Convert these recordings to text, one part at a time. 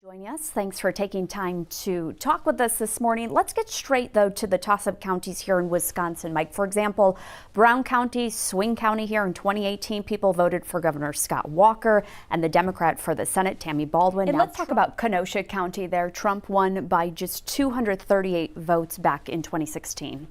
Joining us. Thanks for taking time to talk with us this morning. Let's get straight, though, to the toss-up counties here in Wisconsin, Mike. For example, Brown County, Swing County here in 2018, people voted for Governor Scott Walker and the Democrat for the Senate, Tammy Baldwin. And let's talk about Kenosha County there. Trump won by just 238 votes back in 2016.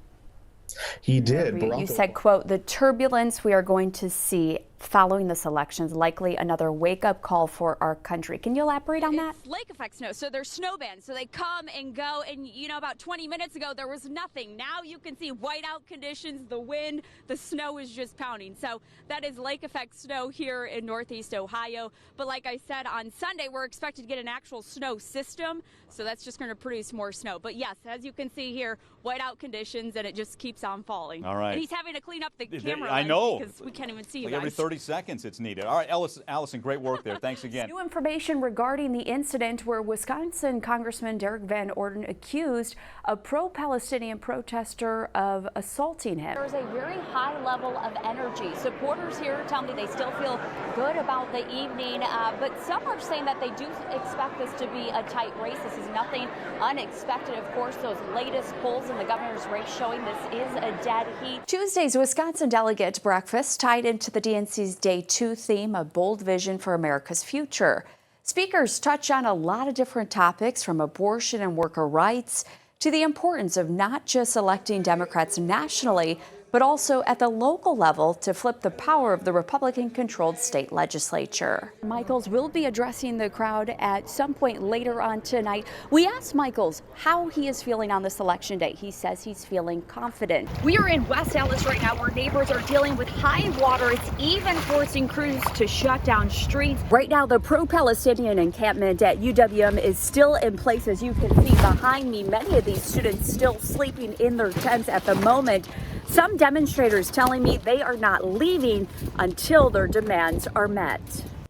He did. You said, quote, the turbulence we are going to see following this election is likely another wake-up call for our country. Can you elaborate on that? It's lake effect snow, so they're snow bands, so they come and go, and you know, about 20 minutes ago there was nothing. Now you can see whiteout conditions, the wind, the snow is just pounding. So that is lake effect snow here in Northeast Ohio. But like I said, on Sunday we're expected to get an actual snow system, so that's just going to produce more snow. But yes, as you can see here, whiteout conditions, and it just keeps on falling. All right. And he's having to clean up the camera. I know. Because we can't even see you like guys. Every 30 seconds it's needed. All right, Alyson, great work there. Thanks again. New information regarding the incident where Wisconsin Congressman Derek Van Orden accused a pro-Palestinian protester of assaulting him. There's a very high level of energy. Supporters here tell me they still feel good about the evening, but some are saying that they do expect this to be a tight race. This is nothing unexpected. Of course, those latest polls in the governor's race showing this is a dead heat. Tuesday's Wisconsin delegate breakfast tied into the DNC's Day 2 theme, A Bold Vision for America's Future. Speakers touch on a lot of different topics, from abortion and worker rights to the importance of not just electing Democrats nationally, but also at the local level to flip the power of the Republican-controlled state legislature. Michaels will be addressing the crowd at some point later on tonight. We asked Michaels how he is feeling on this election day. He says he's feeling confident. We are in West Allis right now, where neighbors are dealing with high water. It's even forcing crews to shut down streets. Right now, the pro-Palestinian encampment at UWM is still in place, as you can see behind me. Many of these students still sleeping in their tents at the moment. Some demonstrators telling me they are not leaving until their demands are met.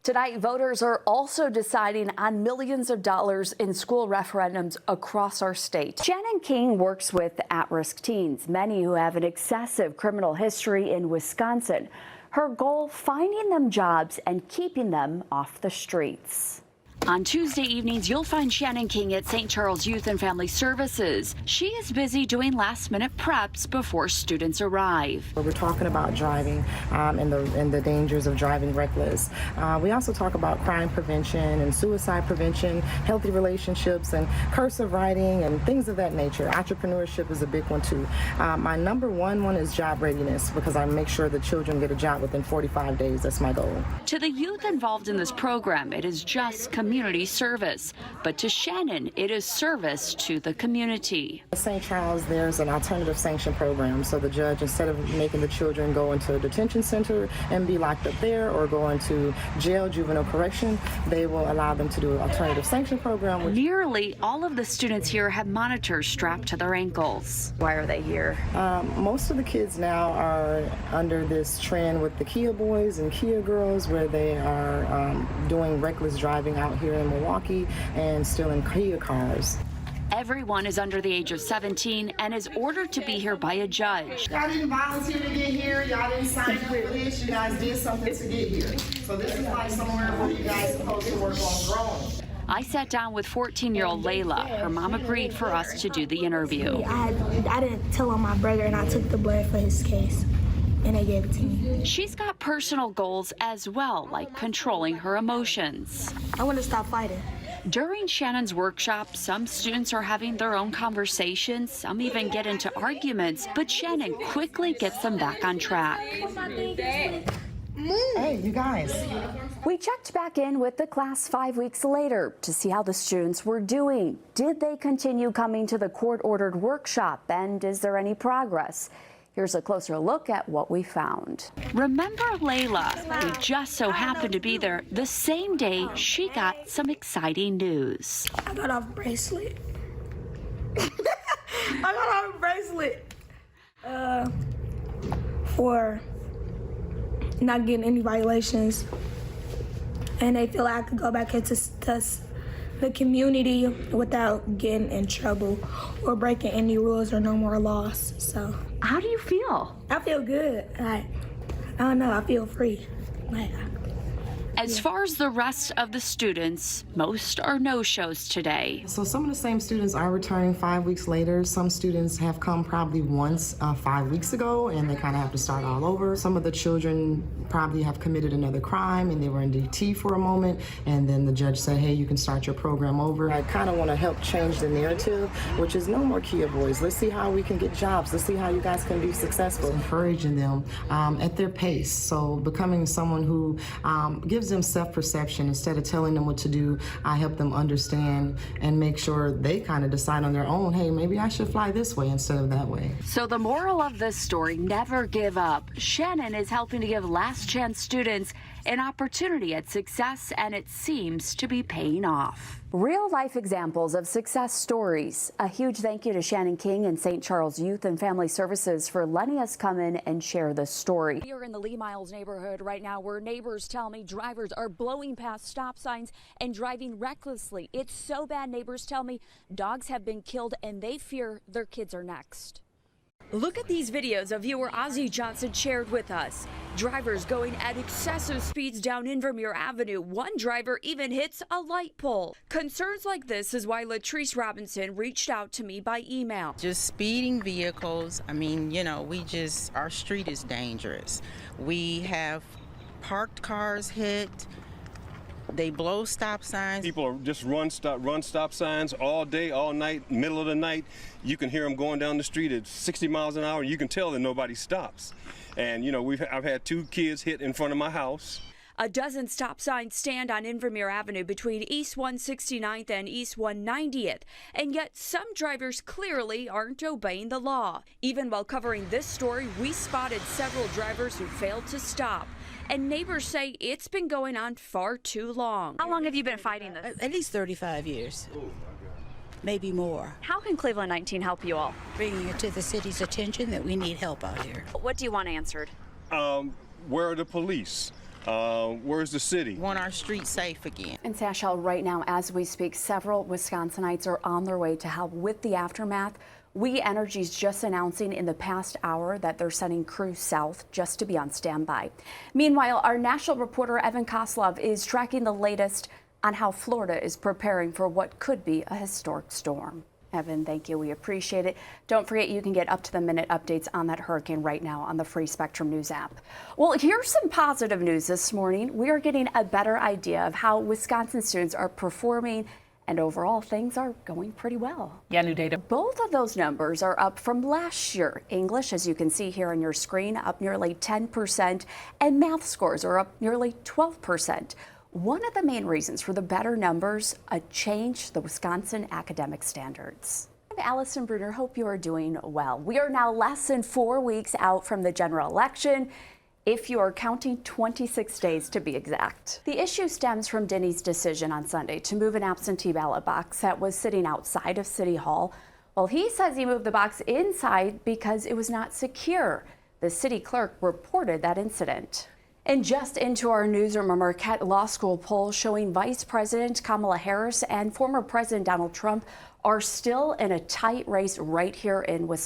Tonight, voters are also deciding on millions of dollars in school referendums across our state. Shannon King works with at-risk teens, many who have an excessive criminal history in Wisconsin. Her goal, finding them jobs and keeping them off the streets. On Tuesday evenings, you'll find Shannon King at St. Charles Youth and Family Services. She is busy doing last-minute preps before students arrive. We're talking about driving and the dangers of driving reckless. We also talk about crime prevention and suicide prevention, healthy relationships and cursive writing and things of that nature. Entrepreneurship is a big one too. My number one is job readiness, because I make sure the children get a job within 45 days. That's my goal. To the youth involved in this program, it is just community service. But to Shannon, it is service to the community. At St. Charles, there's an alternative sanction program. So the judge, instead of making the children go into a detention center and be locked up there, or go into jail, juvenile correction, they will allow them to do an alternative sanction program. Nearly all of the students here have monitors strapped to their ankles. Why are they here? Most of the kids now are under this trend with the Kia boys and Kia girls, where they are doing reckless driving out here in Milwaukee and still in Kia cars. Everyone is under the age of 17 and is ordered to be here by a judge. Y'all didn't volunteer to get here. Y'all didn't sign up for this. You guys did something to get here. So this is like somewhere where you guys are supposed to work on growing. I sat down with 14-year-old Layla. Her mom agreed for us to do the interview. I didn't tell on my brother, and I took the blood for his case, and they gave it to me. She's got personal goals as well, like controlling her emotions. I want to stop fighting. During Shannon's workshop, some students are having their own conversations, some even get into arguments, but Shannon quickly gets them back on track. Hey, you guys. We checked back in with the class 5 weeks later to see how the students were doing. Did they continue coming to the court-ordered workshop, and is there any progress? Here's a closer look at what we found. Remember Layla, who just so happened to be there the same day she got some exciting news. I got off a bracelet. I got off a bracelet for not getting any violations, and they feel like I could go back into the community without getting in trouble or breaking any rules or no more laws. So how do you feel? I feel good. I don't know, I feel free. As far as the rest of the students, most are no-shows today. So some of the same students are returning 5 weeks later. Some students have come probably once 5 weeks ago, and they kind of have to start all over. Some of the children probably have committed another crime, and they were in DT for a moment, and then the judge said, hey, you can start your program over. I kind of want to help change the narrative, which is no more Kia boys. Let's see how we can get jobs. Let's see how you guys can be successful. Encouraging them at their pace. So becoming someone who gives them self-perception. Instead of telling them what to do, I help them understand and make sure they kind of decide on their own, hey, maybe I should fly this way instead of that way. So the moral of this story, never give up. Shannon is helping to give last chance students an opportunity at success, and it seems to be paying off. Real life examples of success stories. A huge thank you to Shannon King and St. Charles Youth and Family Services for letting us come in and share this story. We are in the Lee Miles neighborhood right now where neighbors tell me drivers are blowing past stop signs and driving recklessly. It's so bad, neighbors tell me dogs have been killed and they fear their kids are next. Look at these videos of viewer Ozzie Johnson shared with us. Drivers going at excessive speeds down Invermere Avenue. One driver even hits a light pole. Concerns like this is why Latrice Robinson reached out to me by email. Just speeding vehicles. I mean, you know, our street is dangerous. We have parked cars hit. They blow stop signs. People are just run stop signs all day, all night, middle of the night. You can hear them going down the street at 60 miles an hour, and you can tell that nobody stops. And you know, I've had 2 kids hit in front of my house. A dozen stop signs stand on Invermere Avenue between East 169th and East 190th, and yet some drivers clearly aren't obeying the law. Even while covering this story, we spotted several drivers who failed to stop. And neighbors say it's been going on far too long. How long have you been fighting this? At least 35 years, maybe more. How can Cleveland 19 help you all? Bringing it to the city's attention that we need help out here. What do you want answered? Where are the police? Where's the city? Want our streets safe again. In Sashel right now, as we speak, several Wisconsinites are on their way to help with the aftermath. We Energy's just announcing in the past hour that they're sending crews south just to be on standby. Meanwhile, our national reporter Evan Koslov is tracking the latest on how Florida is preparing for what could be a historic storm. Evan, thank you. We appreciate it. Don't forget you can get up-to-the-minute updates on that hurricane right now on the Free Spectrum News app. Well, here's some positive news this morning. We are getting a better idea of how Wisconsin students are performing, and overall things are going pretty well. Yeah, new data. Both of those numbers are up from last year. English, as you can see here on your screen, up nearly 10%, and math scores are up nearly 12%. One of the main reasons for the better numbers, a change to the Wisconsin academic standards. I'm Alyson Bruner. Hope you are doing well. We are now less than 4 weeks out from the general election, if you are counting 26 days to be exact. The issue stems from Denny's decision on Sunday to move an absentee ballot box that was sitting outside of City Hall. Well, he says he moved the box inside because it was not secure. The city clerk reported that incident. And just into our newsroom, a Marquette Law School poll showing Vice President Kamala Harris and former President Donald Trump are still in a tight race right here in Wisconsin.